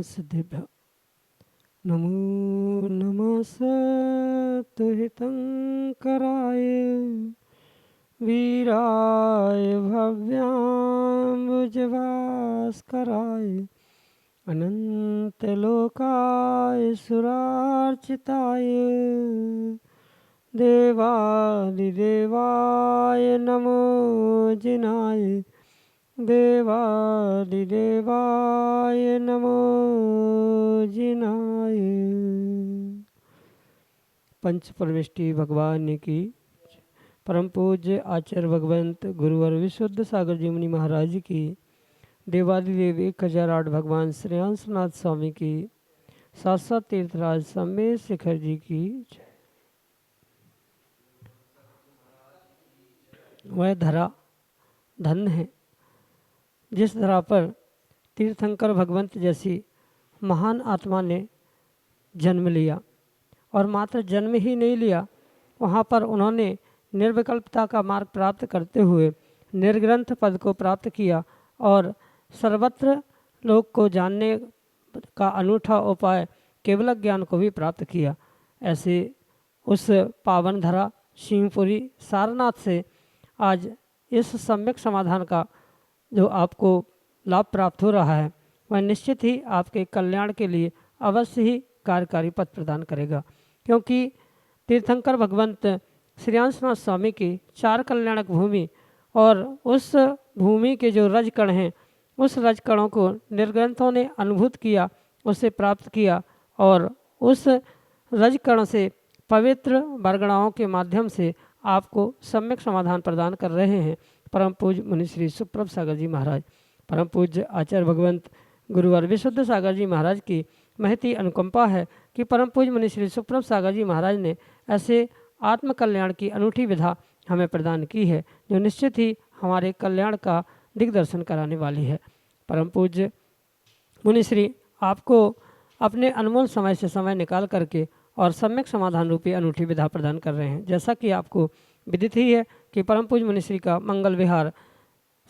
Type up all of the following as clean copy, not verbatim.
सिद्धेभ्यः। नमो नमः सत्तुहितङ्कराय वीराय भव्याम्बुजभास्कराय अनन्तलोकाय सुरार्चिताय देवादिदेवाय नमो जिनाय देवादिदेवाय नमो जिनाय। पंच परमेष्टि भगवान की परम पूज्य आचार्य भगवंत गुरुवर विशुद्ध सागर जी मुनि महाराज की, देवादिदेव 1008 भगवान श्री हंसनाथ स्वामी की, साथ साथ तीर्थराज सम्मेद शिखर जी की जय। वह धरा धन्य है जिस धरा पर तीर्थंकर भगवंत जैसी महान आत्मा ने जन्म लिया, और मात्र जन्म ही नहीं लिया, वहाँ पर उन्होंने निर्विकल्पता का मार्ग प्राप्त करते हुए निर्ग्रंथ पद को प्राप्त किया और सर्वत्र लोक को जानने का अनूठा उपाय केवल ज्ञान को भी प्राप्त किया। ऐसे उस पावन धरा शिवपुरी सारनाथ से आज इस सम्यक समाधान का जो आपको लाभ प्राप्त हो रहा है वह निश्चित ही आपके कल्याण के लिए अवश्य ही कार्यकारी पद प्रदान करेगा, क्योंकि तीर्थंकर भगवंत श्री हंसनाथ स्वामी की 4 कल्याणक भूमि और उस भूमि के जो रजकण हैं उस रजकणों को निर्ग्रंथों ने अनुभूत किया, उसे प्राप्त किया और उस रजकण से पवित्र बरगणाओं के माध्यम से आपको सम्यक समाधान प्रदान कर रहे हैं परम पूज्य मुनि श्री सुप्रभ सागर जी महाराज। परम पूज्य आचार्य भगवंत गुरुवर विशुद्ध सागर जी महाराज की महती अनुकंपा है कि परम पूज्य मुनि श्री सुप्रभ सागर जी महाराज ने ऐसे आत्म कल्याण की अनूठी विधा हमें प्रदान की है जो निश्चित ही हमारे कल्याण का दिग्दर्शन कराने वाली है। परम पूज्य मुनि श्री आपको अपने अनमोल समय से समय निकाल करके और सम्यक समाधान रूपी अनूठी विधा प्रदान कर रहे हैं। जैसा कि आपको विदित ही है कि परम पूज्य मुनि श्री का मंगल विहार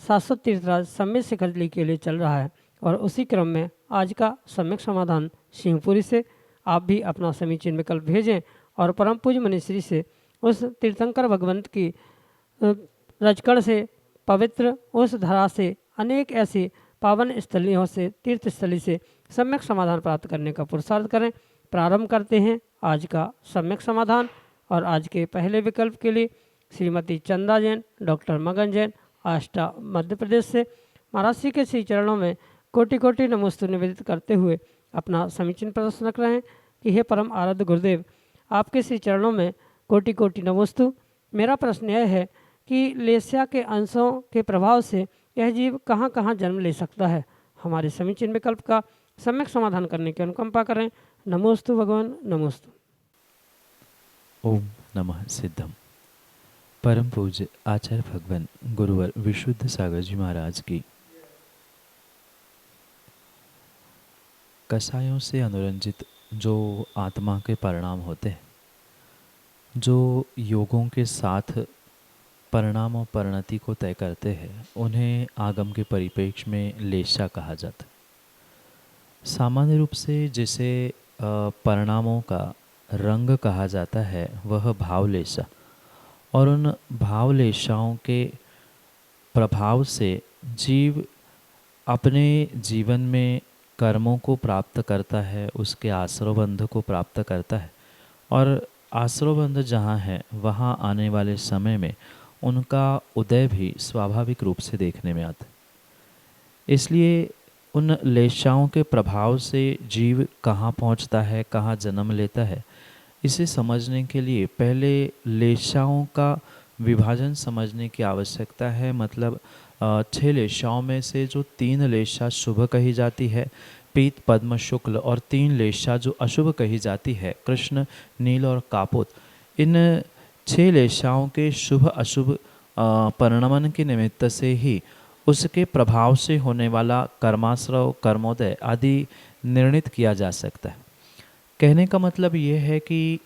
शाश्वत तीर्थराज सम्मेद शिखर जी के लिए चल रहा है और उसी क्रम में आज का सम्यक समाधान शिवपुरी से आप भी अपना समीचीन विकल्प भेजें और परम पूज्य मुनि श्री से उस तीर्थंकर भगवंत की रजकण से पवित्र उस धरा से अनेक ऐसी पावन स्थलियों से तीर्थस्थली से सम्यक समाधान प्राप्त करने का पुरुषार्थ करें। प्रारंभ करते हैं आज का सम्यक समाधान और आज के पहले विकल्प के लिए श्रीमती चंदा जैन, डॉक्टर मगन जैन, आष्टा मध्य प्रदेश से महाराज श्री के श्री चरणों में कोटि कोटि नमोस्तु निवेदित करते हुए अपना समीचीन प्रदर्शन रख रहे हैं कि हे परम आराध्य गुरुदेव, आपके श्री चरणों में कोटि कोटि नमोस्तु। मेरा प्रश्न यह है कि लेस्या के अंशों के प्रभाव से यह जीव कहाँ कहाँ जन्म ले सकता है। हमारे समीचीन विकल्प का सम्यक समाधान करने की अनुकंपा करें। नमोस्तु भगवान, नमोस्तु। ओम नमः सिद्धम। परम पूज्य आचार्य भगवान गुरुवर विशुद्ध सागर जी महाराज की कसायों से अनुरंजित जो आत्मा के परिणाम होते हैं, जो योगों के साथ परिणाम और परिणति को तय करते हैं, उन्हें आगम के परिप्रेक्ष्य में लेशा कहा जाता है। सामान्य रूप से जिसे परिणामों का रंग कहा जाता है वह भावलेशा, और उन भावलेशाओं के प्रभाव से जीव अपने जीवन में कर्मों को प्राप्त करता है, उसके आश्रवबंध को प्राप्त करता है, और आश्रवबंध जहाँ है वहाँ आने वाले समय में उनका उदय भी स्वाभाविक रूप से देखने में आता है। इसलिए उन लेशाओं के प्रभाव से जीव कहाँ पहुँचता है, कहाँ जन्म लेता है, इसे समझने के लिए पहले लेशाओं का विभाजन समझने की आवश्यकता है। मतलब 6 लेशाओं में से जो 3 लेशा शुभ कही जाती है, पीत, पद्म, शुक्ल, और 3 लेशा जो अशुभ कही जाती है, कृष्ण, नील और कापोत, इन 6 लेशाओं के शुभ अशुभ परिणमन के निमित्त से ही उसके प्रभाव से होने वाला कर्माश्रव, कर्मोदय आदि निर्णित किया जा सकता है। कहने का मतलब ये है कि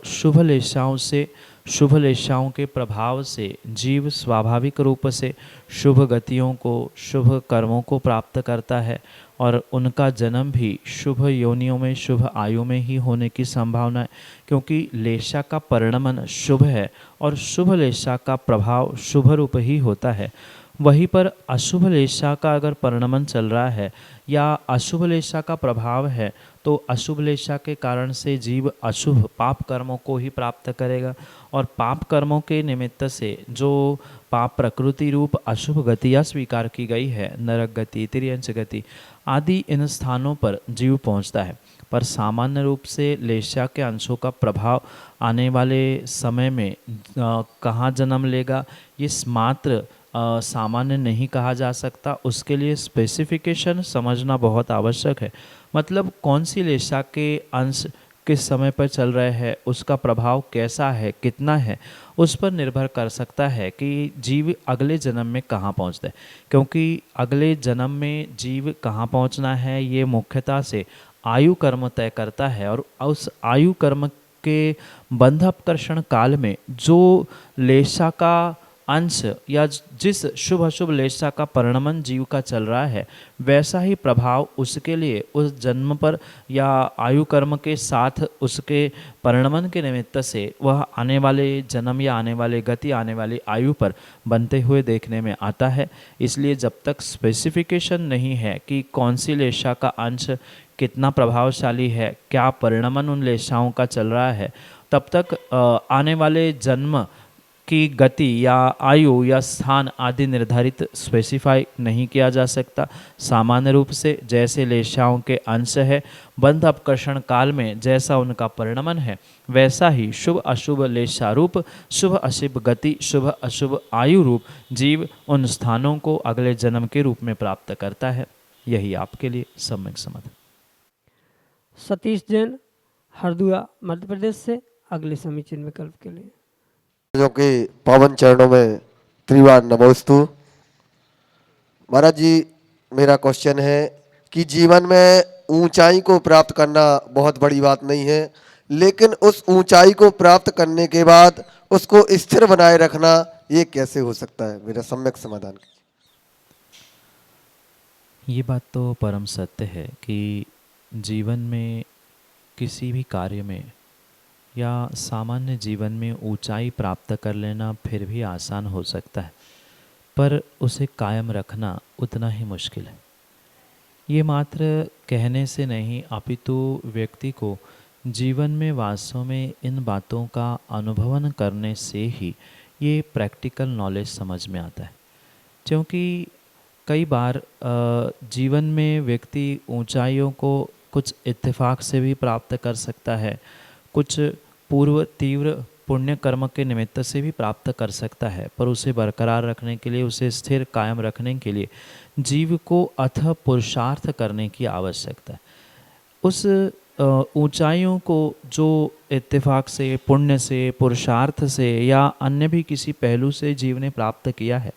शुभ लेशाओं से, शुभ लेशाओं के प्रभाव से जीव स्वाभाविक रूप से शुभ गतियों को, शुभ कर्मों को प्राप्त करता है और उनका जन्म भी शुभ योनियों में, शुभ आयु में ही होने की संभावना है, क्योंकि लेशा का परिणमन शुभ है और शुभ लेशा का प्रभाव शुभ रूप ही होता है। वहीं पर अशुभ लेशा का अगर परिणमन चल रहा है या अशुभ लेशा का प्रभाव है तो अशुभ लेशा के कारण से जीव अशुभ पाप कर्मों को ही प्राप्त करेगा और पाप कर्मों के निमित्त से जो पाप प्रकृति रूप अशुभ गतियाँ स्वीकार की गई है, नरक गति, तिर्यंच गति आदि, इन स्थानों पर जीव पहुंचता है। पर सामान्य रूप से लेशा के अंशों का प्रभाव आने वाले समय में कहाँ जन्म लेगा ये मात्र सामान्य नहीं कहा जा सकता। उसके लिए स्पेसिफिकेशन समझना बहुत आवश्यक है। मतलब कौन सी लेशा के अंश किस समय पर चल रहे हैं, उसका प्रभाव कैसा है, कितना है, उस पर निर्भर कर सकता है कि जीव अगले जन्म में कहाँ पहुँचता है। क्योंकि अगले जन्म में जीव कहाँ पहुँचना है ये मुख्यतः से आयु कर्म तय करता है और उस आयु कर्म के बंध अपकर्षण काल में जो लेशा का अंश या जिस शुभ अशुभ लेशा का परिणमन जीव का चल रहा है वैसा ही प्रभाव उसके लिए उस जन्म पर या आयु कर्म के साथ उसके परिणमन के निमित्त से वह आने वाले जन्म या आने वाले गति, आने वाली आयु पर बनते हुए देखने में आता है। इसलिए जब तक स्पेसिफिकेशन नहीं है कि कौन सी लेशा का अंश कितना प्रभावशाली है, क्या परिणमन उन लेशाओं का चल रहा है, तब तक आने वाले जन्म की गति या आयु या स्थान आदि निर्धारित स्पेसिफाई नहीं किया जा सकता। सामान्य रूप से जैसे लेशाओं के अंश है, बंध अपकर्षण काल में जैसा उनका परिणमन है वैसा ही शुभ अशुभ लेशा रूप, शुभ अशुभ गति, शुभ अशुभ आयु रूप जीव उन स्थानों को अगले जन्म के रूप में प्राप्त करता है। यही आपके लिए सम्यक समाधान। सतीश जैन, हरदुआ, मध्य प्रदेश से अगले समीचीन विकल्प के लिए। जो कि पावन चरणों में त्रिवार नमोस्तु। महाराज जी, मेरा क्वेश्चन है कि जीवन में ऊंचाई को प्राप्त करना बहुत बड़ी बात नहीं है, लेकिन उस ऊंचाई को प्राप्त करने के बाद उसको स्थिर बनाए रखना ये कैसे हो सकता है? मेरा सम्यक समाधान कीजिए। ये बात तो परम सत्य है कि जीवन में किसी भी कार्य में या सामान्य जीवन में ऊंचाई प्राप्त कर लेना फिर भी आसान हो सकता है, पर उसे कायम रखना उतना ही मुश्किल है। ये मात्र कहने से नहीं अपितु व्यक्ति को जीवन में वास्तव में इन बातों का अनुभवन करने से ही ये प्रैक्टिकल नॉलेज समझ में आता है। क्योंकि कई बार जीवन में व्यक्ति ऊंचाइयों को कुछ इत्तेफाक से भी प्राप्त कर सकता है, कुछ पूर्व तीव्र पुण्य कर्म के निमित्त से भी प्राप्त कर सकता है, पर उसे बरकरार रखने के लिए, उसे स्थिर कायम रखने के लिए जीव को अथक पुरुषार्थ करने की आवश्यकता है। उस ऊंचाइयों को जो इत्तेफाक से, पुण्य से, पुरुषार्थ से या अन्य भी किसी पहलू से जीव ने प्राप्त किया है,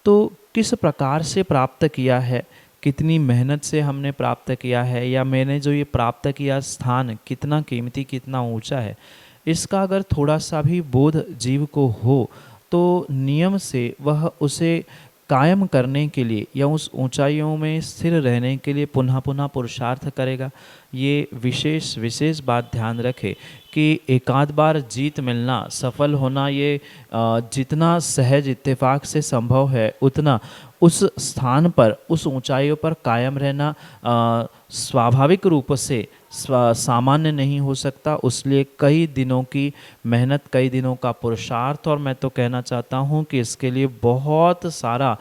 तो किस प्रकार से प्राप्त किया है, कितनी मेहनत से हमने प्राप्त किया है, या मैंने जो ये प्राप्त किया स्थान कितना कीमती, कितना ऊंचा है, इसका अगर थोड़ा सा भी बोध जीव को हो तो नियम से वह उसे कायम करने के लिए या उस ऊंचाइयों में स्थिर रहने के लिए पुनः पुनः पुरुषार्थ करेगा। ये विशेष बात ध्यान रखे कि एकाध बार जीत मिलना, सफल होना, ये जितना सहज इत्तेफाक से संभव है उतना उस स्थान पर, उस ऊंचाइयों पर कायम रहना स्वाभाविक रूप से सामान्य नहीं हो सकता। उसलिए कई दिनों की मेहनत, कई दिनों का पुरुषार्थ, और मैं तो कहना चाहता हूँ कि इसके लिए बहुत सारा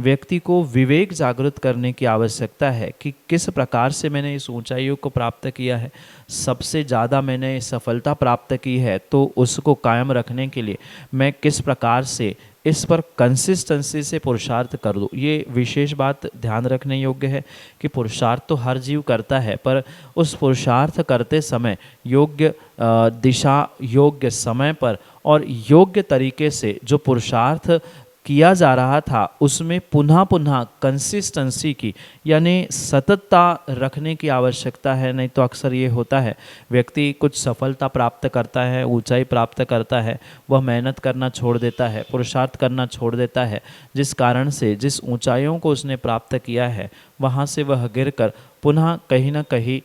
व्यक्ति को विवेक जागृत करने की आवश्यकता है कि किस प्रकार से मैंने इस ऊंचाइयों को प्राप्त किया है, सबसे ज़्यादा मैंने सफलता प्राप्त की है, तो उसको कायम रखने के लिए मैं किस प्रकार से इस पर कंसिस्टेंसी से पुरुषार्थ कर दूँ। ये विशेष बात ध्यान रखने योग्य है कि पुरुषार्थ तो हर जीव करता है, पर उस पुरुषार्थ करते समय योग्य दिशा, योग्य समय पर और योग्य तरीके से जो पुरुषार्थ किया जा रहा था उसमें पुनः पुनः कंसिस्टेंसी की यानी सततता रखने की आवश्यकता है। नहीं तो अक्सर ये होता है व्यक्ति कुछ सफलता प्राप्त करता है, ऊंचाई प्राप्त करता है, वह मेहनत करना छोड़ देता है, पुरुषार्थ करना छोड़ देता है, जिस कारण से जिस ऊंचाइयों को उसने प्राप्त किया है वहाँ से वह गिरकर पुनः कहीं ना कहीं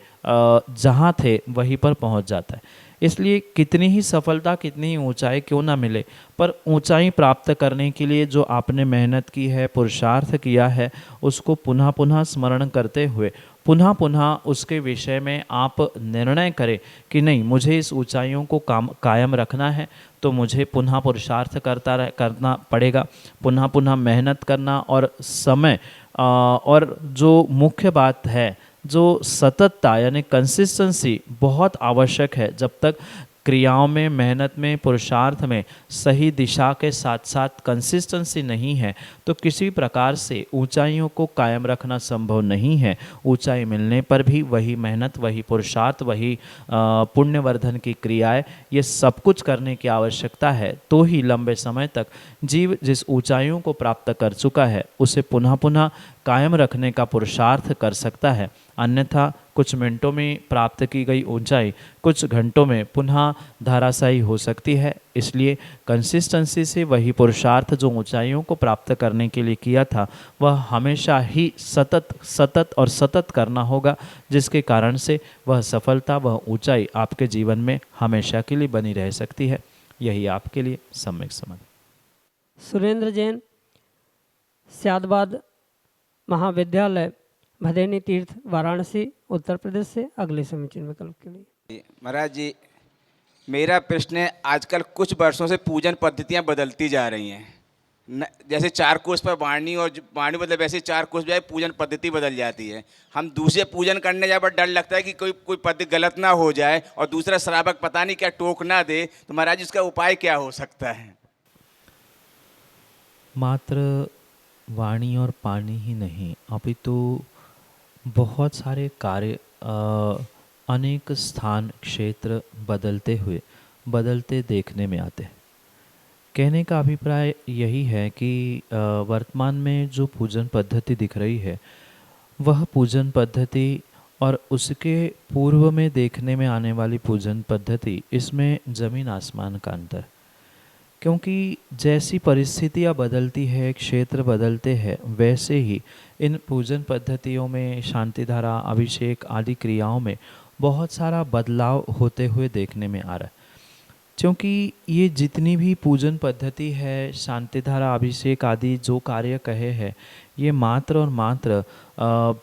जहाँ थे वहीं पर पहुँच जाता है। इसलिए कितनी ही सफलता, कितनी ही ऊंचाई क्यों ना मिले, पर ऊंचाई प्राप्त करने के लिए जो आपने मेहनत की है, पुरुषार्थ किया है, उसको पुनः पुनः स्मरण करते हुए पुनः पुनः उसके विषय में आप निर्णय करें कि नहीं, मुझे इस ऊंचाइयों को कायम रखना है तो मुझे पुनः पुरुषार्थ करना पड़ेगा, पुनः पुनः मेहनत करना और समय और जो मुख्य बात है जो सततता यानी कंसिस्टेंसी बहुत आवश्यक है। जब तक क्रियाओं में, मेहनत में, पुरुषार्थ में सही दिशा के साथ साथ कंसिस्टेंसी नहीं है तो किसी प्रकार से ऊंचाइयों को कायम रखना संभव नहीं है। ऊंचाई मिलने पर भी वही मेहनत, वही पुरुषार्थ, वही पुण्यवर्धन की क्रियाएं, ये सब कुछ करने की आवश्यकता है तो ही लंबे समय तक जीव जिस ऊंचाइयों को प्राप्त कर चुका है उसे पुनः पुनः कायम रखने का पुरुषार्थ कर सकता है। अन्यथा कुछ मिनटों में प्राप्त की गई ऊंचाई कुछ घंटों में पुनः धराशायी हो सकती है। इसलिए कंसिस्टेंसी से वही पुरुषार्थ जो ऊंचाइयों को प्राप्त करने के लिए किया था वह हमेशा ही सतत और सतत करना होगा, जिसके कारण से वह सफलता, वह ऊंचाई आपके जीवन में हमेशा के लिए बनी रह सकती है। यही आपके लिए सम्यक समाधान। सुरेंद्र जैन, स्यादबाद महाविद्यालय, भदेनी तीर्थ, वाराणसी, उत्तर प्रदेश से अगले समीचीन विकल्प के लिए। महाराज जी, मेरा प्रश्न है, आजकल कुछ वर्षों से पूजन पद्धतियां बदलती जा रही हैं। जैसे चार कोस पर वाणी और वाणी मतलब वैसे चार कोस जाए पूजन पद्धति बदल जाती है। हम दूसरे पूजन करने जाए पर डर लगता है कि कोई पद्धति गलत ना हो जाए और दूसरा श्रावक पता नहीं क्या टोक ना दे, तो महाराज जी इसका उपाय क्या हो सकता है? मात्र वाणी और पानी ही नहीं अपितु बहुत सारे कार्य अनेक स्थान, क्षेत्र बदलते देखने में आते हैं। कहने का अभिप्राय यही है कि वर्तमान में जो पूजन पद्धति दिख रही है वह पूजन पद्धति और उसके पूर्व में देखने में आने वाली पूजन पद्धति, इसमें ज़मीन आसमान का अंतर। क्योंकि जैसी परिस्थितियाँ बदलती है, क्षेत्र बदलते हैं, वैसे ही इन पूजन पद्धतियों में, शांति धारा, अभिषेक आदि क्रियाओं में बहुत सारा बदलाव होते हुए देखने में आ रहा है। क्योंकि ये जितनी भी पूजन पद्धति है, शांति धारा, अभिषेक आदि जो कार्य कहे हैं, ये मात्र और मात्र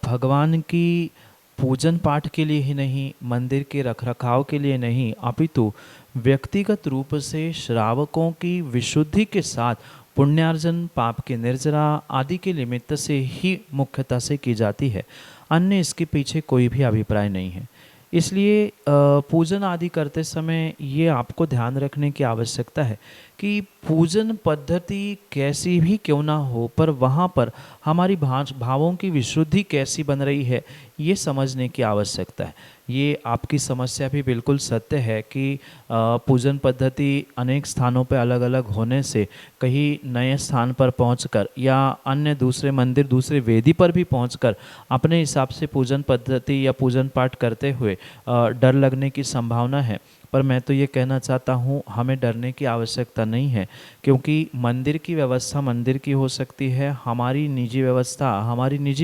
भगवान की पूजन पाठ के लिए ही नहीं, मंदिर के रखरखाव के लिए नहीं, अपितु व्यक्तिगत रूप से श्रावकों की विशुद्धि के साथ पुण्यार्जन, पाप के निर्जरा आदि के निमित्त से ही मुख्यतः से की जाती है। अन्य इसके पीछे कोई भी अभिप्राय नहीं है। इसलिए पूजन आदि करते समय ये आपको ध्यान रखने की आवश्यकता है कि पूजन पद्धति कैसी भी क्यों ना हो, पर वहाँ पर हमारी भावों की विशुद्धि कैसी बन रही है ये समझने की आवश्यकता है। ये आपकी समस्या भी बिल्कुल सत्य है कि पूजन पद्धति अनेक स्थानों पर अलग अलग होने से कहीं नए स्थान पर पहुंचकर या अन्य दूसरे मंदिर, दूसरे वेदी पर भी पहुंचकर अपने हिसाब से पूजन पद्धति या पूजन पाठ करते हुए डर लगने की संभावना है। पर मैं तो ये कहना चाहता हूँ, हमें डरने की आवश्यकता नहीं है, क्योंकि मंदिर की व्यवस्था मंदिर की हो सकती है, हमारी निजी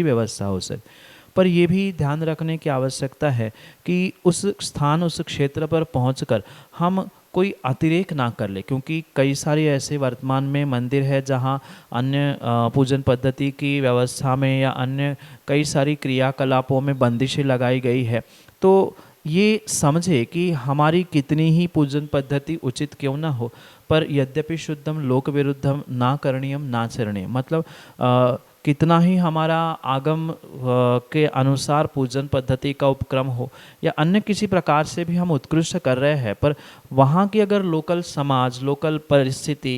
व्यवस्था हो सकती, पर यह भी ध्यान रखने की आवश्यकता है कि उस स्थान, उस क्षेत्र पर पहुंचकर हम कोई अतिरेक ना कर ले। क्योंकि कई सारे ऐसे वर्तमान में मंदिर है जहां अन्य पूजन पद्धति की व्यवस्था में या अन्य कई सारी क्रियाकलापों में बंदिशें लगाई गई है। तो ये समझे कि हमारी कितनी ही पूजन पद्धति उचित क्यों ना हो, पर यद्यपि शुद्धम लोक विरुद्धम ना करणीयम ना चरणीयम, मतलब कितना ही हमारा आगम के अनुसार पूजन पद्धति का उपक्रम हो या अन्य किसी प्रकार से भी हम उत्कृष्ट कर रहे हैं, पर वहाँ की अगर लोकल समाज, लोकल परिस्थिति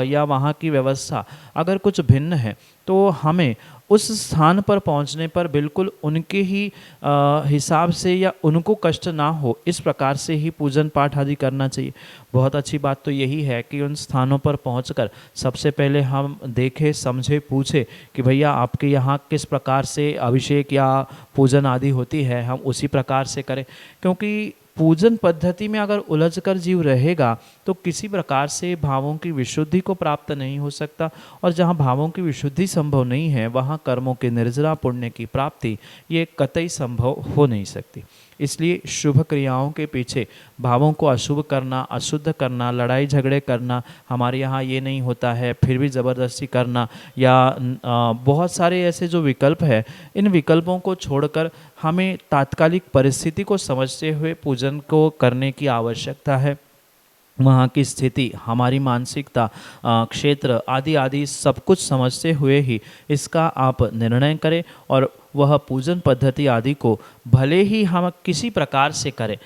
या वहाँ की व्यवस्था अगर कुछ भिन्न है तो हमें उस स्थान पर पहुंचने पर बिल्कुल उनके ही हिसाब से या उनको कष्ट ना हो इस प्रकार से ही पूजन पाठ आदि करना चाहिए। बहुत अच्छी बात तो यही है कि उन स्थानों पर पहुंचकर सबसे पहले हम देखें, समझे, पूछे कि भैया आपके यहाँ किस प्रकार से अभिषेक या पूजन आदि होती है, हम उसी प्रकार से करें। क्योंकि पूजन पद्धति में अगर उलझ कर जीव रहेगा तो किसी प्रकार से भावों की विशुद्धि को प्राप्त नहीं हो सकता, और जहाँ भावों की विशुद्धि संभव नहीं है वहाँ कर्मों के निर्जरा पुण्य की प्राप्ति ये कतई संभव हो नहीं सकती। इसलिए शुभ क्रियाओं के पीछे भावों को अशुभ करना, अशुद्ध करना, लड़ाई झगड़े करना, हमारे यहाँ ये नहीं होता है फिर भी ज़बरदस्ती करना, या बहुत सारे ऐसे जो विकल्प है, इन विकल्पों को छोड़कर हमें तात्कालिक परिस्थिति को समझते हुए पूजन को करने की आवश्यकता है। वहाँ की स्थिति, हमारी मानसिकता, क्षेत्र आदि आदि सब कुछ समझते हुए ही इसका आप निर्णय करें, और वह पूजन पद्धति आदि को भले ही हम किसी प्रकार से करें,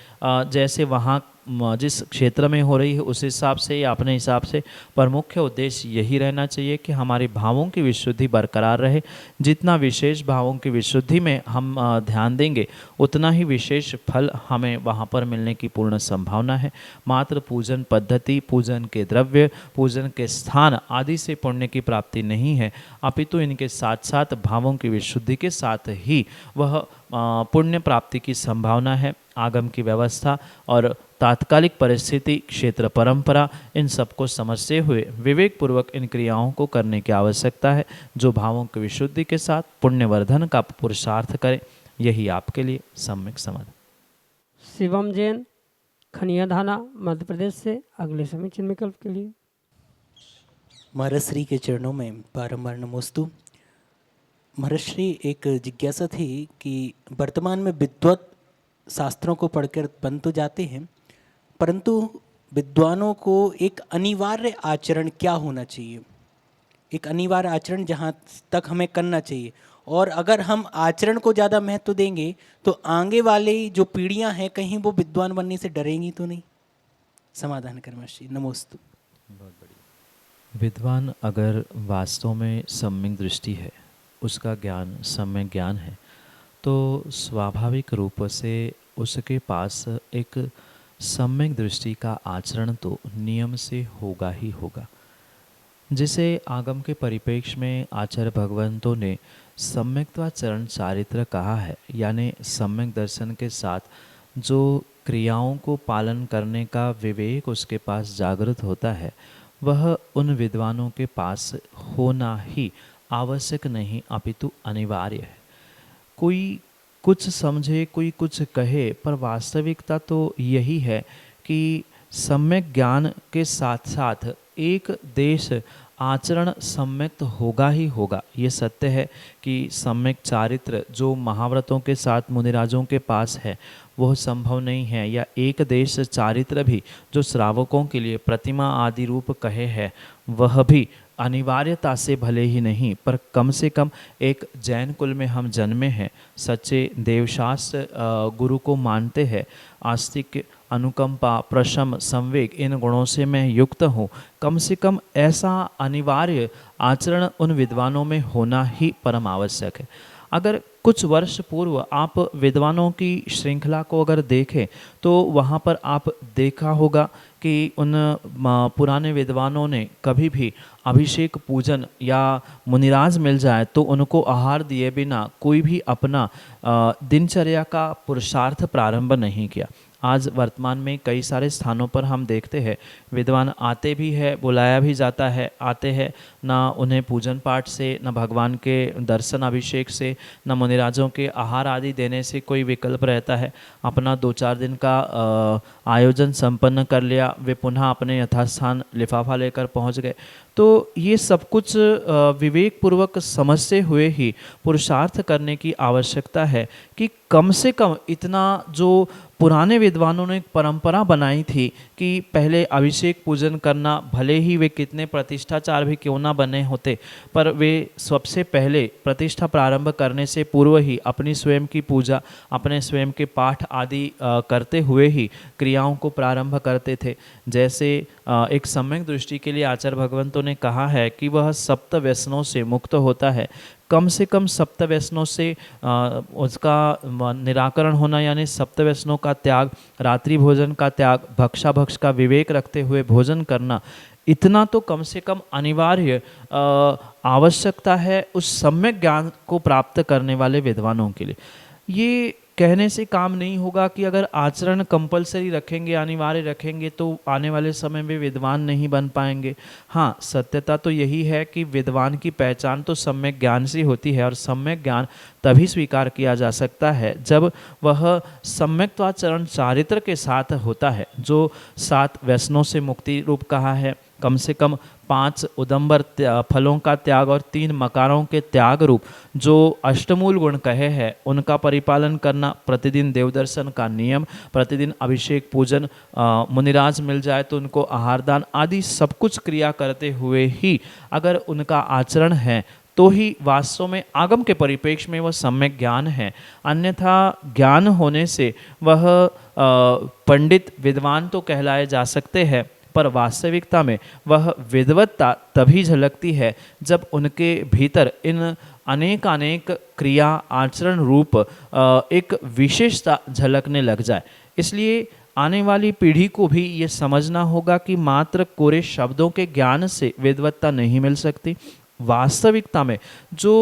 जैसे वहाँ जिस क्षेत्र में हो रही है उस हिसाब से या अपने हिसाब से, पर मुख्य उद्देश्य यही रहना चाहिए कि हमारे भावों की विशुद्धि बरकरार रहे। जितना विशेष भावों की विशुद्धि में हम ध्यान देंगे उतना ही विशेष फल हमें वहाँ पर मिलने की पूर्ण संभावना है। मात्र पूजन पद्धति, पूजन के द्रव्य, पूजन के स्थान आदि से पुण्य की प्राप्ति नहीं है, अपितु इनके साथ साथ भावों की विशुद्धि के साथ ही वह पुण्य प्राप्ति की संभावना है। आगम की व्यवस्था और तात्कालिक परिस्थिति, क्षेत्र, परंपरा, इन सबको समझते हुए विवेक पूर्वक इन क्रियाओं को करने की आवश्यकता है, जो भावों की विशुद्धि के साथ पुण्यवर्धन का पुरुषार्थ करे। यही आपके लिए सम्यक समाधान। शिवम जैन, खनियाधाना, मध्य प्रदेश से अगले समीचीन विकल्प के लिए। महाराज श्री के चरणों में बारंबार नमोस्तु। महाराज श्री, एक जिज्ञासा थी कि वर्तमान में विद्वत शास्त्रों को पढ़कर बन तो जाते हैं, परंतु विद्वानों को एक अनिवार्य आचरण क्या होना चाहिए, एक अनिवार्य आचरण जहाँ तक हमें करना चाहिए, और अगर हम आचरण को ज़्यादा महत्व देंगे तो आगे वाली जो पीढ़ियाँ हैं कहीं वो विद्वान बनने से डरेंगी तो नहीं? समाधान कर महाराज श्री, नमोस्तु। बहुत बढ़िया। विद्वान अगर वास्तव में सम्यक दृष्टि है, उसका ज्ञान सम्यक ज्ञान है, तो स्वाभाविक रूप से उसके पास एक सम्यक दृष्टि का आचरण तो नियम से होगा ही होगा। जिसे आगम के परिप्रेक्ष्य में आचार्य भगवंतों ने सम्यक्त्वाचरण चारित्र कहा है, यानी सम्यक दर्शन के साथ जो क्रियाओं को पालन करने का विवेक उसके पास जागृत होता है, वह उन विद्वानों के पास होना ही आवश्यक नहीं अपितु अनिवार्य है। कोई कुछ समझे, कोई कुछ कहे, पर वास्तविकता तो यही है कि सम्यक ज्ञान के साथ साथ एक देश आचरण सम्यक तो होगा ही होगा। ये सत्य है कि सम्यक चारित्र जो महाव्रतों के साथ मुनिराजों के पास है वह संभव नहीं है, या एक देश चारित्र भी जो श्रावकों के लिए प्रतिमा आदि रूप कहे है वह भी अनिवार्यता से भले ही नहीं, पर कम से कम एक जैन कुल में हम जन्मे हैं, सच्चे देवशास्त्र गुरु को मानते हैं, आस्तिक, अनुकंपा, प्रशम, संवेग, इन गुणों से मैं युक्त हूँ। कम से कम ऐसा अनिवार्य आचरण उन विद्वानों में होना ही परम आवश्यक है। अगर कुछ वर्ष पूर्व आप विद्वानों की श्रृंखला को अगर देखें तो वहाँ पर आप देखा होगा कि उन पुराने विद्वानों ने कभी भी अभिषेक पूजन या मुनिराज मिल जाए तो उनको आहार दिए बिना कोई भी अपना दिनचर्या का पुरुषार्थ प्रारंभ नहीं किया। आज वर्तमान में कई सारे स्थानों पर हम देखते हैं विद्वान आते भी है, बुलाया भी जाता है, आते हैं, ना उन्हें पूजन पाठ से, न भगवान के दर्शन अभिषेक से, न मुनिराजों के आहार आदि देने से कोई विकल्प रहता है। अपना 2-4 दिन का आयोजन संपन्न कर लिया, वे पुनः अपने यथास्थान लिफाफा लेकर पहुंच गए। तो ये सब कुछ विवेक पूर्वक समझते हुए ही पुरुषार्थ करने की आवश्यकता है कि कम से कम इतना जो पुराने विद्वानों ने एक परंपरा बनाई थी कि पहले अभिषेक पूजन करना, भले ही वे कितने प्रतिष्ठाचार भी क्यों ना बने होते, पर वे सबसे पहले प्रतिष्ठा प्रारंभ करने से पूर्व ही अपनी स्वयं की पूजा, अपने स्वयं के पाठ आदि करते हुए ही क्रियाओं को प्रारंभ करते थे। जैसे एक सम्यक दृष्टि के लिए आचार्य भगवंतों ने कहा है कि वह सप्त व्यसनों से मुक्त होता है। कम से कम सप्त व्यसनों से उसका निराकरण होना, यानी सप्त व्यसनों का त्याग, रात्रि भोजन का त्याग, भक्षाभक्ष का विवेक रखते हुए भोजन करना, इतना तो कम से कम अनिवार्य आवश्यकता है उस सम्यक ज्ञान को प्राप्त करने वाले विद्वानों के लिए। ये कहने से काम नहीं होगा कि अगर आचरण कंपलसरी रखेंगे, अनिवार्य रखेंगे, तो आने वाले समय में विद्वान नहीं बन पाएंगे। हाँ, सत्यता तो यही है कि विद्वान की पहचान तो सम्यक ज्ञान से होती है, और सम्यक ज्ञान तभी स्वीकार किया जा सकता है जब वह सम्यक्त्वाचरण चारित्र के साथ होता है, जो 7 व्यसनों से मुक्ति रूप कहा है, कम से कम 5 उदंबर फलों का त्याग और 3 मकारों के त्याग रूप जो अष्टमूल गुण कहे हैं, उनका परिपालन करना, प्रतिदिन देवदर्शन का नियम, प्रतिदिन अभिषेक पूजन, मुनिराज मिल जाए तो उनको आहारदान आदि सब कुछ क्रिया करते हुए ही अगर उनका आचरण है तो ही वास्तव में आगम के परिप्रेक्ष्य में वह सम्यक ज्ञान है। अन्यथा ज्ञान होने से वह पंडित विद्वान तो कहलाए जा सकते हैं, पर वास्तविकता में वह विद्वत्ता तभी झलकती है जब उनके भीतर इन अनेक क्रिया आचरण रूप एक विशेषता झलकने लग जाए। इसलिए आने वाली पीढ़ी को भी ये समझना होगा कि मात्र कोरे शब्दों के ज्ञान से विद्वत्ता नहीं मिल सकती। वास्तविकता में जो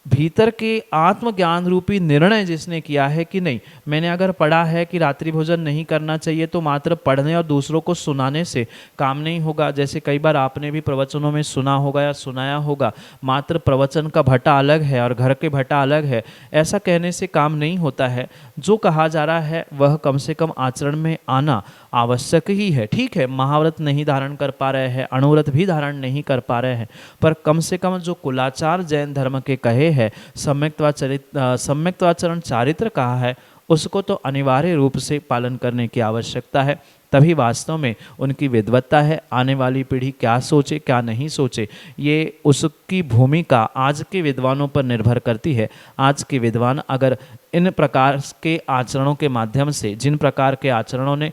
भीतर के आत्मज्ञान रूपी निर्णय जिसने किया है कि नहीं, मैंने अगर पढ़ा है कि रात्रि भोजन नहीं करना चाहिए, तो मात्र पढ़ने और दूसरों को सुनाने से काम नहीं होगा। जैसे कई बार आपने भी प्रवचनों में सुना होगा या सुनाया होगा, मात्र प्रवचन का भट्टा अलग है और घर के भट्टा अलग है, ऐसा कहने से काम नहीं होता है। जो कहा जा रहा है वह कम से कम आचरण में आना आवश्यक ही है। ठीक है, महाव्रत नहीं धारण कर पा रहे हैं, अणुव्रत भी धारण नहीं कर पा रहे हैं, पर कम से कम जो कुलाचार जैन धर्म के कहे है, सम्यक्त्वाचरण चारित्र कहा है, उसको तो अनिवार्य रूप से पालन करने की आवश्यकता है। तभी वास्तव में उनकी विद्वत्ता है। आने वाली पीढ़ी क्या सोचे क्या नहीं सोचे, ये उसकी भूमिका आज के विद्वानों पर निर्भर करती है। आज के विद्वान अगर इन प्रकार के आचरणों के माध्यम से, जिन प्रकार के आचरणों ने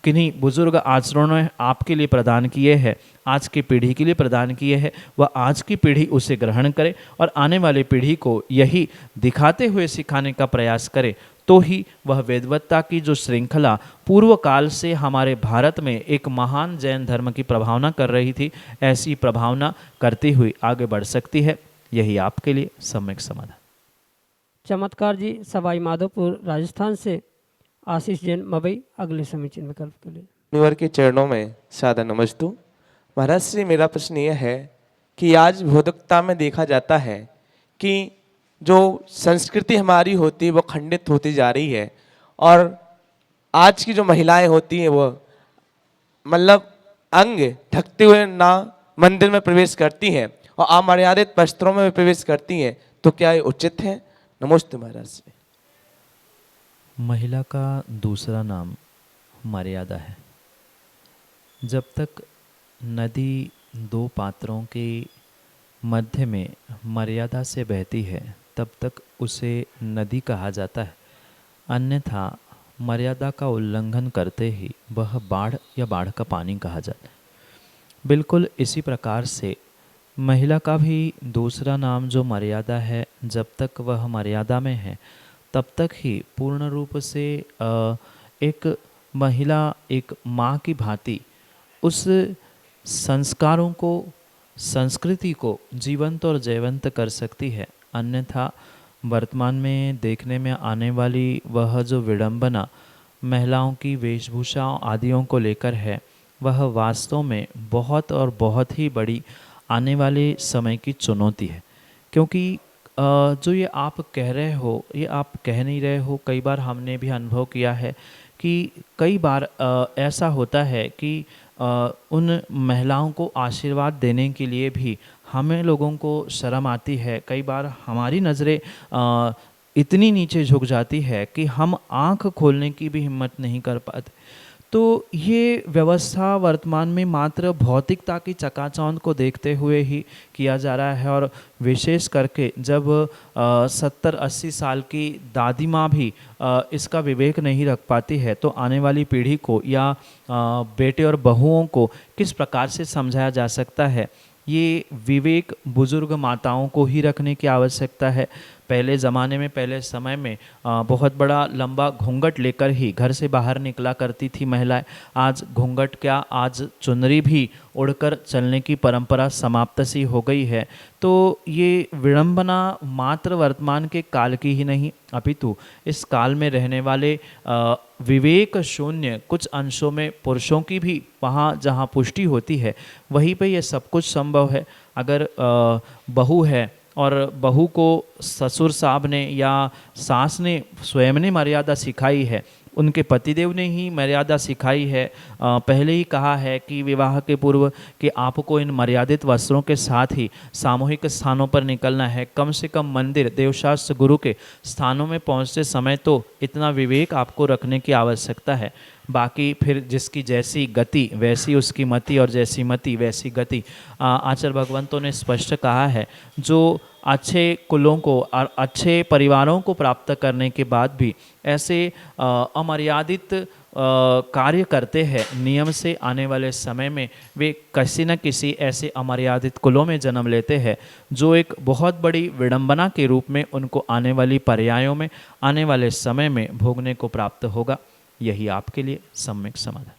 किन्हीं बुजुर्ग आचरणों ने आपके लिए प्रदान किए हैं, आज की पीढ़ी के लिए प्रदान किए हैं, वह आज की पीढ़ी उसे ग्रहण करे और आने वाली पीढ़ी को यही दिखाते हुए सिखाने का प्रयास करे, तो ही वह वेदवत्ता की जो श्रृंखला पूर्व काल से हमारे भारत में एक महान जैन धर्म की प्रभावना कर रही थी, ऐसी प्रभावना करती हुई आगे बढ़ सकती है। यही आपके लिए सम्यक समाधान। चमत्कार जी, सवाई माधोपुर राजस्थान से आशीष जैन मवई, अगले समीचीन विकल्प के लिए। मुनिवर के चरणों में सादर नमस्तु। महाराज श्री, मेरा प्रश्न यह है कि आज भौतिकता में देखा जाता है कि जो संस्कृति हमारी होती है वो खंडित होती जा रही है, और आज की जो महिलाएं होती हैं वो मतलब अंग ढकते हुए ना मंदिर में प्रवेश करती हैं और अमर्यादित वस्त्रों में प्रवेश करती हैं, तो क्या ये उचित है? नमस्ते महाराज श्री। महिला का दूसरा नाम मर्यादा है। जब तक नदी 2 पात्रों के मध्य में मर्यादा से बहती है तब तक उसे नदी कहा जाता है, अन्यथा मर्यादा का उल्लंघन करते ही वह बाढ़ या बाढ़ का पानी कहा जाता है। बिल्कुल इसी प्रकार से महिला का भी दूसरा नाम जो मर्यादा है, जब तक वह मर्यादा में है तब तक ही पूर्ण रूप से एक महिला एक माँ की भांति उस संस्कारों को, संस्कृति को जीवंत और जयवंत कर सकती है। अन्यथा वर्तमान में देखने में आने वाली वह जो विडंबना महिलाओं की वेशभूषाओं आदियों को लेकर है, वह वास्तव में बहुत और बहुत ही बड़ी आने वाले समय की चुनौती है। क्योंकि जो ये आप कह रहे हो, ये आप कह नहीं रहे हो, कई बार हमने भी अनुभव किया है कि कई बार ऐसा होता है कि उन महिलाओं को आशीर्वाद देने के लिए भी हमें लोगों को शर्म आती है। कई बार हमारी नज़रें इतनी नीचे झुक जाती है कि हम आंख खोलने की भी हिम्मत नहीं कर पाते। तो ये व्यवस्था वर्तमान में मात्र भौतिकता की चकाचौंध को देखते हुए ही किया जा रहा है, और विशेष करके जब 70-80 साल की दादी माँ भी इसका विवेक नहीं रख पाती है, तो आने वाली पीढ़ी को या बेटे और बहुओं को किस प्रकार से समझाया जा सकता है। ये विवेक बुजुर्ग माताओं को ही रखने की आवश्यकता है। पहले ज़माने में, पहले समय में बहुत बड़ा लंबा घूंघट लेकर ही घर से बाहर निकला करती थी महिलाएं। आज घूंघट क्या, आज चुनरी भी उड़कर चलने की परंपरा समाप्त सी हो गई है। तो ये विडंबना मात्र वर्तमान के काल की ही नहीं, अपितु इस काल में रहने वाले विवेक शून्य कुछ अंशों में पुरुषों की भी वहाँ जहाँ पुष्टि होती है, वहीं पे ये सब कुछ संभव है। अगर बहू है और बहू को ससुर साहब ने या सास ने स्वयं ने मर्यादा सिखाई है, उनके पतिदेव ने ही मर्यादा सिखाई है, पहले ही कहा है कि विवाह के पूर्व कि आपको इन मर्यादित वस्त्रों के साथ ही सामूहिक स्थानों पर निकलना है, कम से कम मंदिर, देवशास्त्र, गुरु के स्थानों में पहुंचते समय तो इतना विवेक आपको रखने की आवश्यकता है। बाकी फिर जिसकी जैसी गति वैसी उसकी मति, और जैसी मति वैसी गति। आचार्य भगवंतों ने स्पष्ट कहा है, जो अच्छे कुलों को और अच्छे परिवारों को प्राप्त करने के बाद भी ऐसे अमर्यादित कार्य करते हैं नियम से, आने वाले समय में वे किसी न किसी ऐसे अमर्यादित कुलों में जन्म लेते हैं, जो एक बहुत बड़ी विडंबना के रूप में उनको आने वाली पर्यायों में, आने वाले समय में भोगने को प्राप्त होगा। यही आपके लिए सम्यक समाधान।